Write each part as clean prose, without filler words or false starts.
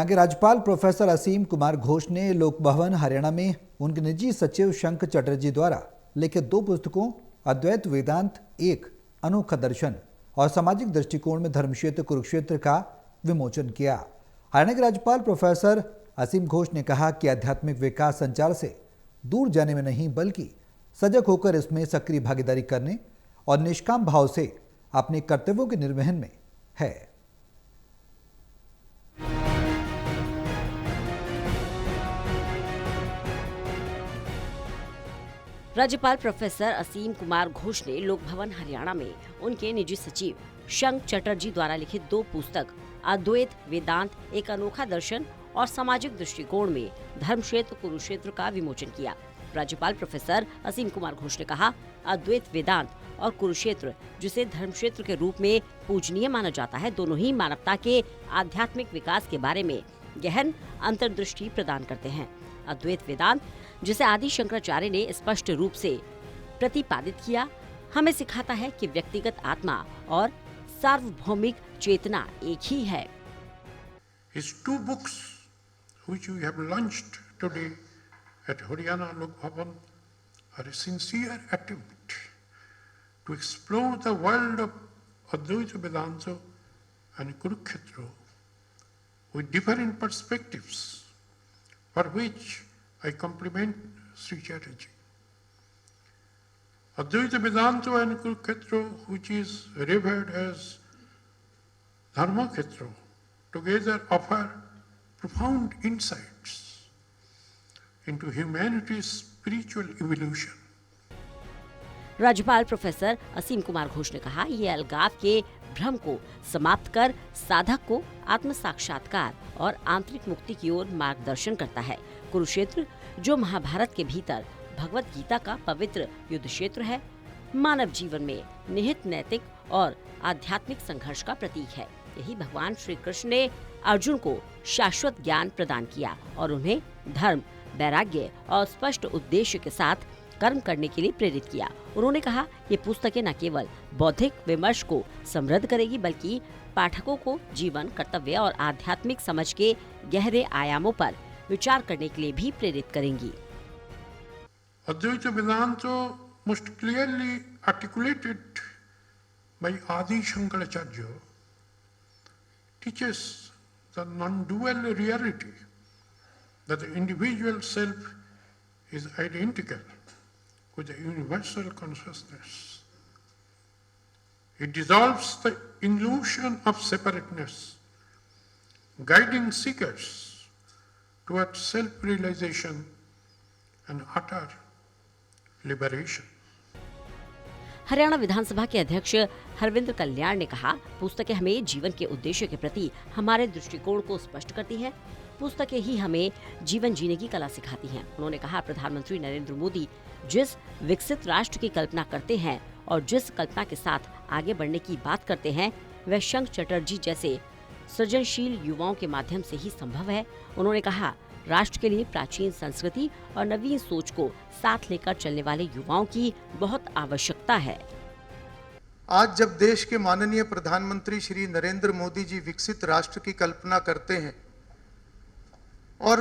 आगे राज्यपाल प्रोफेसर असीम कुमार घोष ने लोक भवन हरियाणा में उनके निजी सचिव शंख चटर्जी द्वारा लिखित 2 पुस्तकों अद्वैत वेदांत एक अनोखा दर्शन और सामाजिक दृष्टिकोण में धर्मक्षेत्र कुरुक्षेत्र का विमोचन किया। हरियाणा के राज्यपाल प्रोफेसर असीम घोष ने कहा कि आध्यात्मिक विकास संचार से दूर जाने में नहीं बल्कि सजग होकर इसमें सक्रिय भागीदारी करने और निष्काम भाव से अपने कर्तव्यों के निर्वहन में है। राज्यपाल प्रोफेसर असीम कुमार घोष ने लोक भवन हरियाणा में उनके निजी सचिव शंख चटर्जी द्वारा लिखित 2 पुस्तक अद्वैत वेदांत एक अनोखा दर्शन और सामाजिक दृष्टिकोण में धर्मक्षेत्र कुरुक्षेत्र का विमोचन किया। राज्यपाल प्रोफेसर असीम कुमार घोष ने कहा, अद्वैत वेदांत और कुरुक्षेत्र, जिसे धर्मक्षेत्र के रूप में पूजनीय माना जाता है, दोनों ही मानवता के आध्यात्मिक विकास के बारे में गहन अंतर्दृष्टि प्रदान करते हैं। अद्वैत वेदांत, जिसे आदि शंकराचार्य ने स्पष्ट रूप से प्रतिपादित किया, हमें सिखाता है कि व्यक्तिगत आत्मा और सार्वभौमिक चेतना एक ही है। His 2 books, which we have launched today at Haryana Lok Bhavan, are a sincere attempt to explore the world of Advaita Vedanta and Kurukshetra with different perspectives, for which I compliment Sri Chatterjee. Advaita Vedanta and Kurukshetra, which is revered as Dharmakhetra, together offer profound insights into humanity's spiritual evolution. राज्यपाल professor असीम कुमार घोष ने कहा, ये अलगाव के भ्रम को समाप्त कर साधक को आत्म साक्षात्कार और आंतरिक मुक्ति की ओर मार्गदर्शन करता है। कुरुक्षेत्र, जो महाभारत के भीतर भगवत गीता का पवित्र युद्ध क्षेत्र है, मानव जीवन में निहित नैतिक और आध्यात्मिक संघर्ष का प्रतीक है। यही भगवान श्री कृष्ण ने अर्जुन को शाश्वत ज्ञान प्रदान किया और उन्हें धर्म, वैराग्य और स्पष्ट उद्देश्य के साथ कर्म करने के लिए प्रेरित किया। उन्होंने कहा, ये पुस्तकें न केवल बौद्धिक विमर्श को समृद्ध करेगी, बल्कि पाठकों को जीवन, कर्तव्य और आध्यात्मिक समझ के गहरे आयामों पर विचार करने के लिए भी प्रेरित करेंगी। Advaita Vedanta, most clearly articulated by Adi Shankaracharya, teaches the non-dual reality that the individual self is identical with the universal consciousness. It dissolves the illusion of separateness, guiding seekers towards self-realization and utter liberation. Haryana विधानसभा के अध्यक्ष हरविंद्र कल्याण ने कहा, पुस्तकें हमें जीवन के उद्देश्य के प्रति हमारे दृष्टिकोण को स्पष्ट करती हैं। पुस्तकें ही हमें जीवन जीने की कला सिखाती हैं। उन्होंने कहा, प्रधानमंत्री नरेंद्र मोदी जिस विकसित राष्ट्र की कल्पना करते हैं और जिस कल्पना के साथ आगे बढ़ने की बात करते हैं, वह शंख चटर्जी जैसे सृजनशील युवाओं के माध्यम से ही संभव है। उन्होंने कहा, राष्ट्र के लिए प्राचीन संस्कृति और नवीन सोच को साथ लेकर चलने वाले युवाओं की बहुत आवश्यकता है। आज जब देश के माननीय प्रधानमंत्री श्री नरेंद्र मोदी जी विकसित राष्ट्र की कल्पना करते हैं और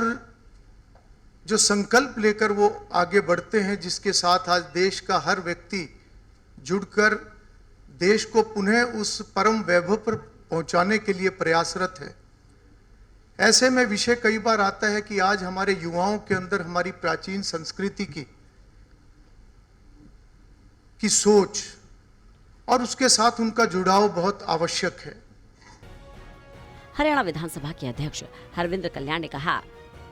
जो संकल्प लेकर वो आगे बढ़ते हैं, जिसके साथ आज देश का हर व्यक्ति जुड़कर देश को पुनः उस परम वैभव पर पहुंचाने के लिए प्रयासरत है, ऐसे में विषय कई बार आता है कि आज हमारे युवाओं के अंदर हमारी प्राचीन संस्कृति की सोच और उसके साथ उनका जुड़ाव बहुत आवश्यक है। हरियाणा विधानसभा के अध्यक्ष हरविंद्र कल्याण ने कहा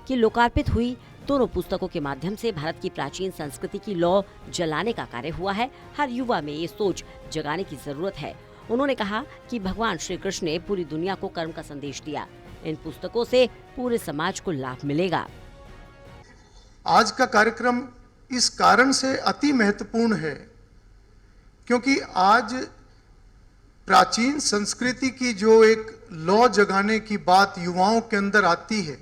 कि लोकार्पित हुई दोनों पुस्तकों के माध्यम से भारत की प्राचीन संस्कृति की लौ जलाने का कार्य हुआ है। हर युवा में ये सोच जगाने की जरूरत है। उन्होंने कहा कि भगवान श्री कृष्ण ने पूरी दुनिया को कर्म का संदेश दिया। इन पुस्तकों से पूरे समाज को लाभ मिलेगा। आज का कार्यक्रम इस कारण से अति महत्वपूर्ण है क्योंकि आज प्राचीन संस्कृति की जो एक लौ जगाने की बात युवाओं के अंदर आती है,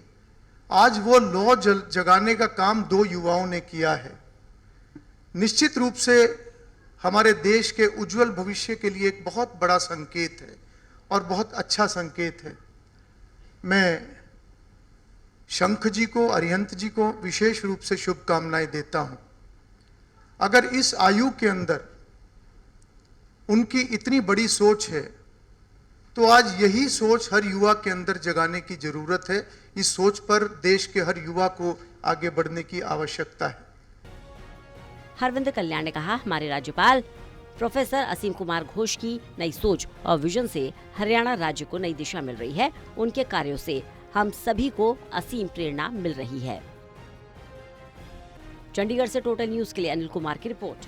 आज वो लौ जगाने का काम 2 युवाओं ने किया है। निश्चित रूप से हमारे देश के उज्जवल भविष्य के लिए एक बहुत बड़ा संकेत है और बहुत अच्छा संकेत है। मैं शंख जी को, अरिहंत जी को विशेष रूप से शुभकामनाएं देता हूं। अगर इस आयु के अंदर उनकी इतनी बड़ी सोच है तो आज यही सोच हर युवा के अंदर जगाने की जरूरत है। इस सोच पर देश के हर युवा को आगे बढ़ने की आवश्यकता है। हरविंद कल्याण ने कहा, हमारे राज्यपाल प्रोफेसर असीम कुमार घोष की नई सोच और विजन से हरियाणा राज्य को नई दिशा मिल रही है। उनके कार्यों से हम सभी को असीम प्रेरणा मिल रही है। चंडीगढ़ से टोटल न्यूज के लिए अनिल कुमार की रिपोर्ट।